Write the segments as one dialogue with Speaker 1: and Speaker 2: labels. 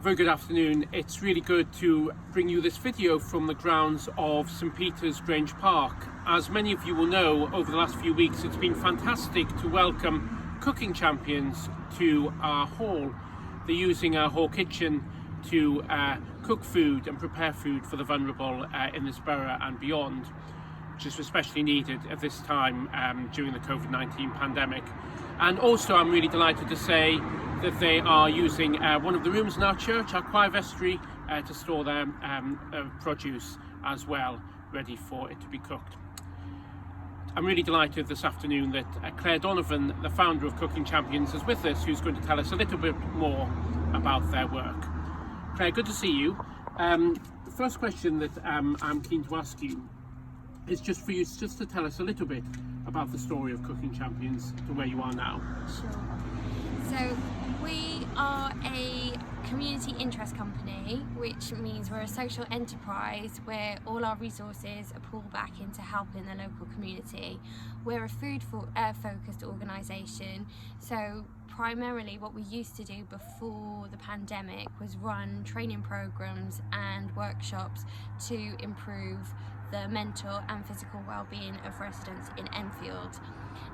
Speaker 1: Very good afternoon. It's really good to bring you this video from the grounds of St Peter's Grange Park. As many of you will know, over the last few weeks it's been fantastic to welcome cooking champions to our hall. They're using our hall kitchen to cook food and prepare food for the vulnerable in this borough and beyond, which is especially needed at this time during the COVID-19 pandemic. And also I'm really delighted to say that they are using one of the rooms in our church, our choir vestry, to store their produce as well, ready for it to be cooked. I'm really delighted this afternoon that Clare Donovan, the founder of Cooking Champions, is with us, who's going to tell us a little bit more about their work. Clare, good to see you. The first question that I'm keen to ask you is just for you just to tell us a little bit about the story of Cooking Champions to where you are now.
Speaker 2: Sure. So we are a community interest company, which means we're a social enterprise where all our resources are pulled back into helping the local community. We're a food focused organisation, so primarily what we used to do before the pandemic was run training programmes and workshops to improve the mental and physical well-being of residents in Enfield.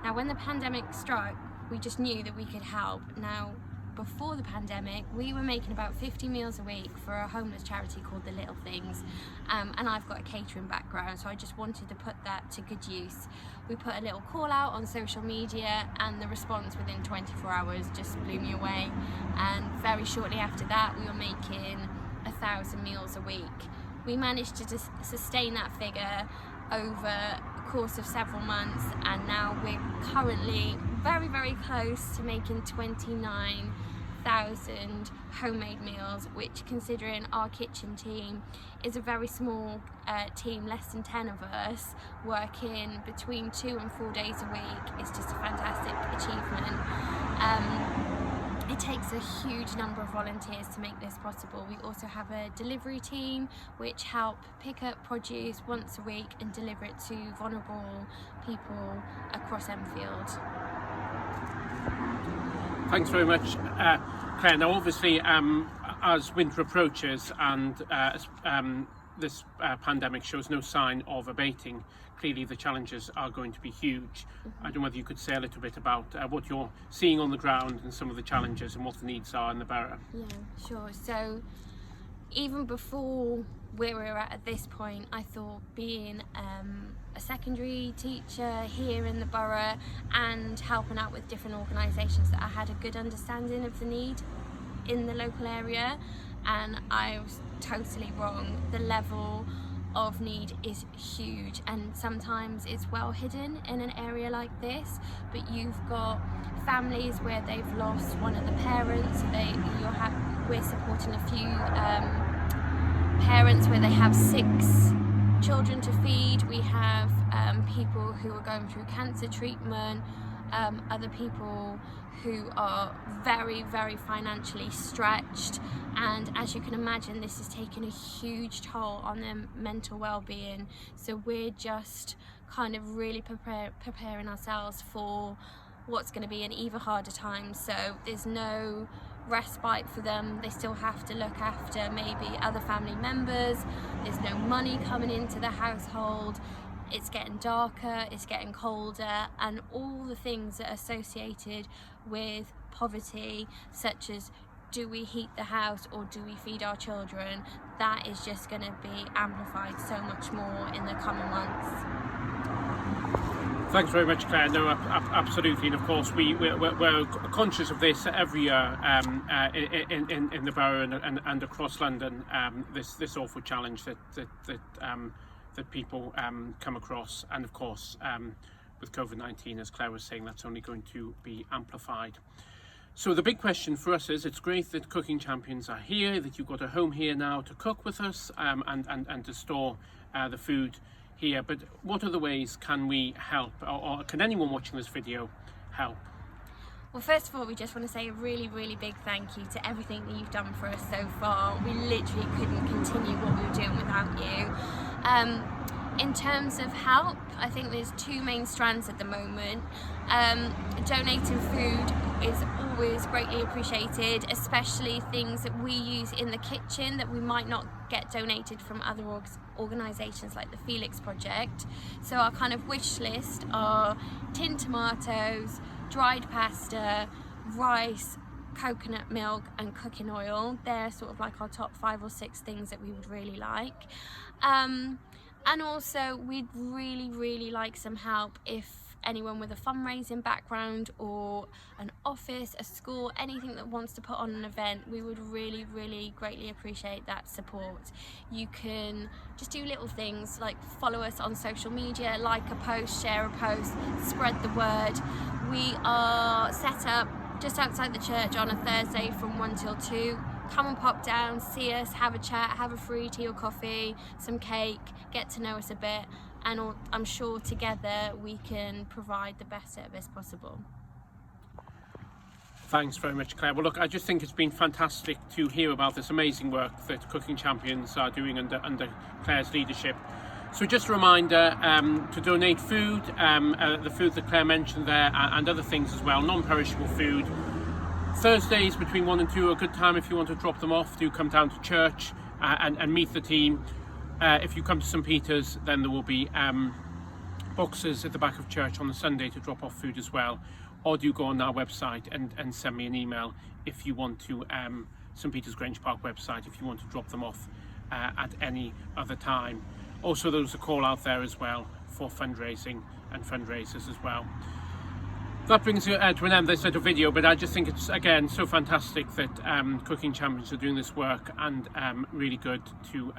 Speaker 2: Now, when the pandemic struck, we just knew that we could help. Now, before the pandemic, we were making about 50 meals a week for a homeless charity called The Little Things, and I've got a catering background, so I just wanted to put that to good use. We put a little call out on social media, and the response within 24 hours just blew me away, and very shortly after that we were making 1,000 meals a week. We managed to sustain that figure over a course of several months, and now we're currently very, very close to making 29,000 homemade meals, which, considering our kitchen team is a very small team, less than 10 of us, working between 2 and 4 days a week, is just a fantastic achievement. It takes a huge number of volunteers to make this possible. We also have a delivery team which help pick up produce once a week and deliver it to vulnerable people across Enfield.
Speaker 1: Thanks very much, Clare. Now obviously as winter approaches and this pandemic shows no sign of abating, clearly the challenges are going to be huge. I don't know whether you could say a little bit about what you're seeing on the ground and some of the challenges and what the needs are in the borough.
Speaker 2: Yeah, sure. So even before where we're at this point, I thought being a secondary teacher here in the borough and helping out with different organisations, that I had a good understanding of the need in the local area, and I was totally wrong. The level of need is huge, and sometimes it's well hidden in an area like this, but you've got families where they've lost one of the parents. We're supporting a few parents where they have 6 children to feed. We have people who are going through cancer treatment, other people who are very, very financially stretched, and as you can imagine, this is taking a huge toll on their mental well-being. So we're just kind of really preparing ourselves for what's going to be an even harder time. So there's no respite for them. They still have to look after maybe other family members. There's no money coming into the household. It's getting darker, it's getting colder, and all the things that are associated with poverty, such as do we heat the house or do we feed our children, that is just going to be amplified so much more in the coming months.
Speaker 1: Thanks very much, Clare. No, absolutely, and of course we're conscious of this every year in the borough and across London. This awful challenge that people come across, and of course with COVID-19, as Clare was saying, that's only going to be amplified. So the big question for us is, it's great that Cooking Champions are here, that you've got a home here now to cook with us and to store the food here, but what other ways can we help, or can anyone watching this video help?
Speaker 2: Well, first of all, we just want to say a really, really big thank you to everything that you've done for us so far. We literally couldn't continue what we were doing without you. In terms of help, I think there's two main strands at the moment. Donating food is always greatly appreciated, especially things that we use in the kitchen that we might not get donated from other organisations like the Felix Project. So our kind of wish list are tinned tomatoes, dried pasta, rice, coconut milk and cooking oil. They're sort of like our top 5 or 6 things that we would really like. And also we'd really like some help if anyone with a fundraising background or an office, a school, anything that wants to put on an event, we would really greatly appreciate that support. You can just do little things like follow us on social media, like a post, share a post, spread the word. We are set up just outside the church on a Thursday from 1 till 2. Come and pop down, see us, have a chat, have a free tea or coffee, some cake, get to know us a bit, and I'm sure together we can provide the best service possible.
Speaker 1: Thanks very much, Claire. Well, look, I just think it's been fantastic to hear about this amazing work that Cooking Champions are doing under Claire's leadership. So just a reminder to donate food, the food that Claire mentioned there, and other things as well, non-perishable food. Thursdays between 1 and 2 are a good time if you want to drop them off. Do come down to church and meet the team. If you come to St Peter's, then there will be boxes at the back of church on the Sunday to drop off food as well. Or do go on our website and send me an email if you want to, St Peter's Grange Park website, if you want to drop them off at any other time. Also, there's a call out there as well for fundraising and fundraisers as well. That brings you to an end of this little video, but I just think it's, again, so fantastic that Cooking Champions are doing this work, and really good to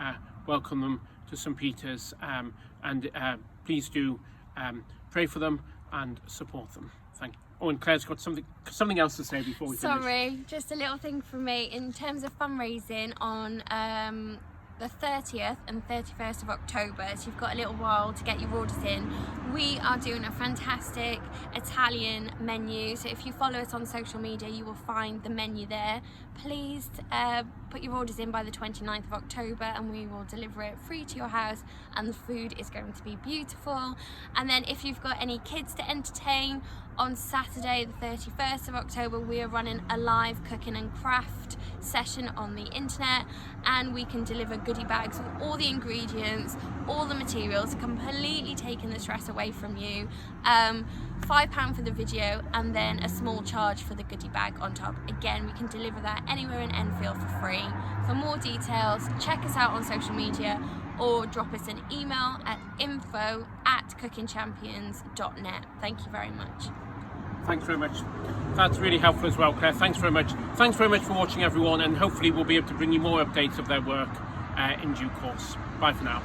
Speaker 1: welcome them to St Peter's, and please do pray for them and support them. Thank you. Oh, and Claire's got something else to say before we finish.
Speaker 2: Sorry, just a little thing from me. In terms of fundraising on the 30th and 31st of October, so you've got a little while to get your orders in. We are doing a fantastic Italian menu, so if you follow us on social media you will find the menu there. Please put your orders in by the 29th of October and we will deliver it free to your house, and the food is going to be beautiful. And then if you've got any kids to entertain, on Saturday the 31st of October we are running a live cooking and craft session on the internet, and we can deliver goodie bags with all the ingredients, all the materials, completely taking the stress away from you. £5 for the video and then a small charge for the goodie bag on top. Again, we can deliver that anywhere in Enfield for free. For more details, check us out on social media or drop us an email at info@cookingchampions.net. Thank you very much.
Speaker 1: Thanks very much. That's really helpful as well, Claire. Thanks very much. Thanks very much for watching, everyone, and hopefully we'll be able to bring you more updates of their work in due course. Bye for now.